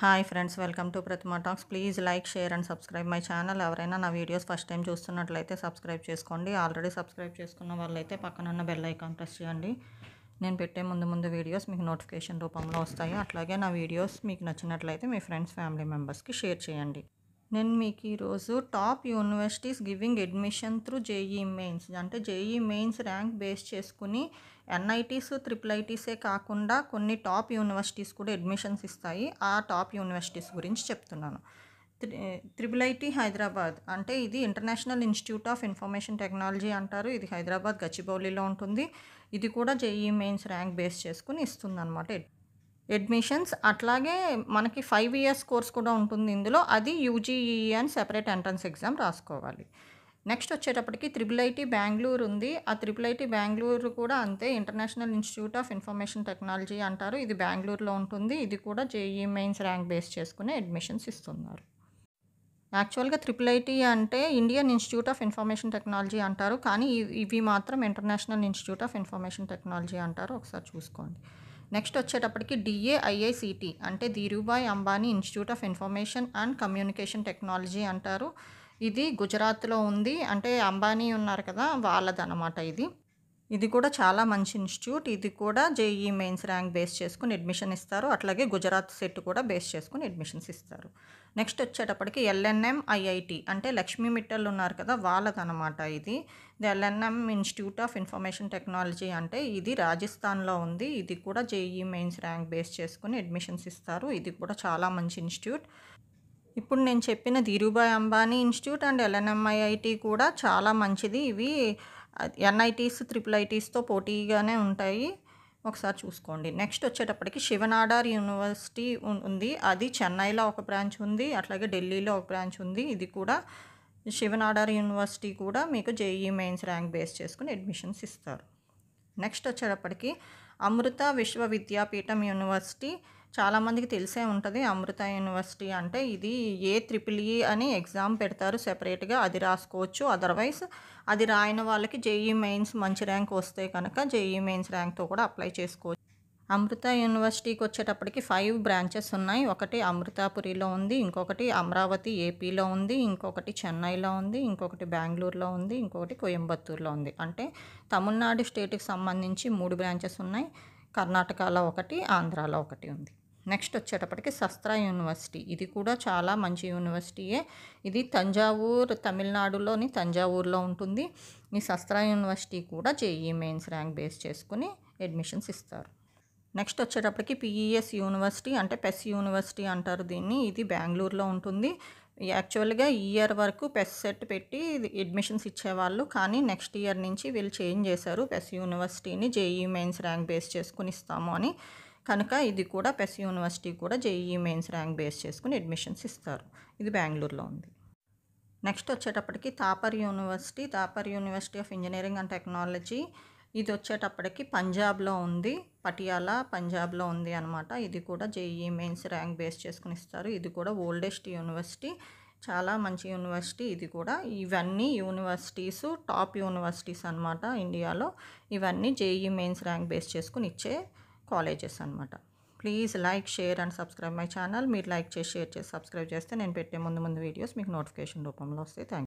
Hi friends, welcome to Pratima talks. Please like, share and subscribe my channel. ఎవరైనా నా videos first time చూస్తున్నట్లయితే subscribe చేసుకోండి. Already subscribe చేసుకున్న వాళ్ళైతే పక్కనున్న బెల్ ఐకాన్ ప్రెస్ చేయండి. నేను పెట్టే ముందు వీడియోస్ మీకు నోటిఫికేషన్ రూపంలో వస్తాయి. అట్లాగే నా వీడియోస్ మీకు నచ్చినట్లయితే మీ ఫ్రెండ్స్, ఫ్యామిలీ మెంబర్స్కి షేర్ చేయండి. నేను మీకు ఈరోజు top universities giving admission through JEE mains, అంటే జేఈ మెయిన్స్ ర్యాంక్ బేస్ చేసుకుని ఎన్ఐటీస్, ట్రిపుల్ ఐటీసే కాకుండా కొన్ని టాప్ యూనివర్సిటీస్ కూడా అడ్మిషన్స్ ఇస్తాయి. ఆ టాప్ యూనివర్సిటీస్ గురించి చెప్తున్నాను. ట్రిపుల్ ఐటీ హైదరాబాద్, అంటే ఇది international institute of information technology అంటారు. ఇది హైదరాబాద్ గచ్చిబౌలిలో ఉంటుంది. ఇది కూడా జేఈ మెయిన్స్ ర్యాంక్ బేస్ చేసుకుని ఇస్తుందన్నమాట అడ్మిషన్స్. అట్లాగే మనకి 5 ఇయర్స్ కోర్స్ కూడా ఉంటుంది ఇందులో. అది యూజీఈ అని సెపరేట్ ఎంట్రన్స్ ఎగ్జామ్ రాసుకోవాలి. నెక్స్ట్ వచ్చేటప్పటికి ట్రిపుల్ ఐటీ బెంగళూరు ఉంది. ఆ ట్రిపుల్ ఐటీ బెంగళూరు కూడా అంతే, international institute of information technology అంటారు. ఇది బెంగళూరులో ఉంటుంది. ఇది కూడా జేఈ మెయిన్స్ ర్యాంక్ బేస్ చేసుకుని అడ్మిషన్స్ ఇస్తున్నారు. యాక్చువల్గా ట్రిపుల్ ఐటీ అంటే Indian institute of information technology అంటారు, కానీ ఇవి మాత్రం international institute of information technology అంటారు. ఒకసారి చూసుకోండి. నెక్స్ట్ వచ్చేటప్పటికి డిఏఐఐసిటి, అంటే Dhirubhai Ambani institute of information and communication technology అంటారు. ఇది గుజరాత్లో ఉంది. అంటే అంబానీ ఉన్నారు కదా, వాళ్ళదన్నమాట ఇది కూడా చాలా మంచి ఇన్స్టిట్యూట్. ఇది కూడా జేఈ మెయిన్స్ ర్యాంక్ బేస్ చేసుకుని అడ్మిషన్ ఇస్తారు. అట్లాగే గుజరాత్ సెట్ కూడా బేస్ చేసుకుని అడ్మిషన్స్ ఇస్తారు. నెక్స్ట్ వచ్చేటప్పటికి ఎల్ఎన్ఎం ఐఐటి, అంటే లక్ష్మీ మిట్టల్ ఉన్నారు కదా, వాళ్ళదన్నమాట ఇది ఎల్ఎన్ఎం ఇన్స్టిట్యూట్ ఆఫ్ ఇన్ఫర్మేషన్ టెక్నాలజీ, అంటే ఇది రాజస్థాన్లో ఉంది. ఇది కూడా జేఈ మెయిన్స్ ర్యాంక్ బేస్ చేసుకుని అడ్మిషన్స్ ఇస్తారు. ఇది కూడా చాలా మంచి ఇన్స్టిట్యూట్. ఇప్పుడు నేను చెప్పిన ధీరుభాయ్ అంబానీ ఇన్స్టిట్యూట్ అండ్ ఎల్ఎన్ఎంఐఐటి కూడా చాలా మంచిది. ఇవి ఎన్ఐటీస్, ట్రిపుల్ ఐటీస్తో పోటీగానే ఉంటాయి. ఒకసారి చూసుకోండి. నెక్స్ట్ వచ్చేటప్పటికి శివనాడార్ యూనివర్సిటీ ఉంది. అది చెన్నైలో ఒక బ్రాంచ్ ఉంది, అట్లాగే ఢిల్లీలో ఒక బ్రాంచ్ ఉంది. ఇది కూడా శివనాడార్ యూనివర్సిటీ కూడా మీకు జేఈ మెయిన్స్ ర్యాంక్ బేస్ చేసుకుని అడ్మిషన్స్ ఇస్తారు. నెక్స్ట్ వచ్చేటప్పటికి అమృత విశ్వవిద్యాపీఠం యూనివర్సిటీ, చాలామందికి తెలిసే ఉంటుంది. అమృత యూనివర్సిటీ అంటే ఇది AEEE అని ఎగ్జామ్ పెడతారు సెపరేట్గా, అది రాసుకోవచ్చు. అదర్వైజ్ అది రాయని వాళ్ళకి జేఈ మెయిన్స్ మంచి ర్యాంక్ వస్తే కనుక జేఈ మెయిన్స్ ర్యాంక్తో కూడా అప్లై చేసుకోవచ్చు. అమృత యూనివర్సిటీకి వచ్చేటప్పటికి 5 బ్రాంచెస్ ఉన్నాయి. ఒకటి అమృతాపురిలో ఉంది, ఇంకొకటి అమరావతి ఏపీలో ఉంది, ఇంకొకటి చెన్నైలో ఉంది, ఇంకొకటి బెంగళూరులో ఉంది, ఇంకొకటి కోయంబత్తూరులో ఉంది. అంటే తమిళనాడు స్టేట్కి సంబంధించి 3 బ్రాంచెస్ ఉన్నాయి. కర్ణాటకలో ఒకటి, ఆంధ్రాలో ఒకటి ఉంది. నెక్స్ట్ వచ్చేటప్పటికి శస్త్ర యూనివర్సిటీ, ఇది కూడా చాలా మంచి యూనివర్సిటీయే. ఇది తంజావూర్, తమిళనాడులోని తంజావూరులో ఉంటుంది. ఈ శస్త్ర యూనివర్సిటీ కూడా జేఈ మెయిన్స్ ర్యాంక్ బేస్ చేసుకుని అడ్మిషన్స్ ఇస్తారు. నెక్స్ట్ వచ్చేటప్పటికి పిఈఎస్ యూనివర్సిటీ, అంటే పెస్ యూనివర్సిటీ అంటారు దీన్ని. ఇది బెంగళూరులో ఉంటుంది. యాక్చువల్గా ఈ ఇయర్ వరకు పెస్ సెట్ పెట్టి అడ్మిషన్స్ ఇచ్చేవాళ్ళు, కానీ నెక్స్ట్ ఇయర్ నుంచి వీళ్ళు చేంజ్ చేశారు. పెస్ యూనివర్సిటీని జేఈ మెయిన్స్ ర్యాంక్ బేస్ చేసుకుని ఇస్తాము అని. కనుక ఇది కూడా పెస్ యూనివర్సిటీ కూడా జేఈ మెయిన్స్ ర్యాంక్ బేస్ చేసుకుని అడ్మిషన్స్ ఇస్తారు. ఇది బెంగళూరులో ఉంది. నెక్స్ట్ వచ్చేటప్పటికి Thapar university of engineering and technology, ఇది వచ్చేటప్పటికి పంజాబ్లో ఉంది. పటియాలా పంజాబ్లో ఉంది అనమాట. ఇది కూడా జేఈ మెయిన్స్ ర్యాంక్ బేస్ చేసుకుని ఇస్తారు. ఇది కూడా ఓల్డెస్ట్ యూనివర్సిటీ, చాలా మంచి యూనివర్సిటీ. ఇది కూడా ఇవన్నీ యూనివర్సిటీస్ టాప్ యూనివర్సిటీస్ అనమాట ఇండియాలో. ఇవన్నీ జేఈ మెయిన్స్ ర్యాంక్ బేస్ చేసుకుని ఇచ్చే కాలేజెస్ అనమాట. Please like, share and subscribe my channel. మీరు లైక్ చేసి, షేర్ చేసి, సబ్స్క్రైబ్ చేస్తే నేను పెట్టే ముందు వీడియోస్ మీకు నోటిఫికేషన్ రూపంలో వస్తాయి. Thank you.